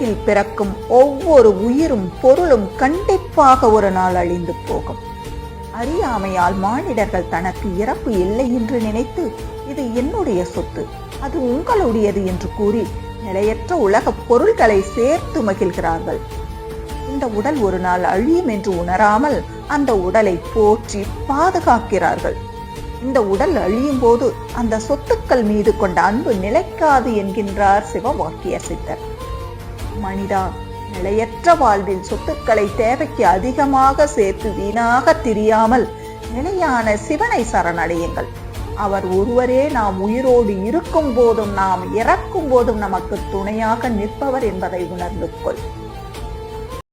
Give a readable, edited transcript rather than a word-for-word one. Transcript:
உலகில் பிறக்கும் ஒவ்வொரு உயிரும் பொருளும் கண்டிப்பாக ஒரு நாள் அழிந்து போகும். அறியாமையால் மானிடர்கள் தனக்கு இறப்பு இல்லை என்று நினைத்து இது என்னுடைய சொத்து, அது உங்களுடையது என்று கூறி நிலையற்ற உலக பொருள்களை சேர்த்து மகிழ்கிறார்கள். இந்த உடல் ஒரு நாள் அழியும் என்று உணராமல் அந்த உடலை போற்றி பாதுகாக்கிறார்கள். இந்த உடல் அழியும் போது அந்த சொத்துக்கள் மீது கொண்ட அன்பு நிலைக்காது என்கின்றார் சிவவாக்கிய சித்தர். மனிதா, நிலையற்ற வாழ்வில் சொத்துக்களை தேவைக்கு அதிகமாக சேர்த்து வீணாக திரியாமல் நிலையான சிவனை சரணடையுங்கள். அவர் ஒருவரே நாம் உயிரோடு இருக்கும் போதும் நாம் இறக்கும் போதும் நமக்கு துணையாக நிற்பவர் என்பதை உணர்ந்து கொள்.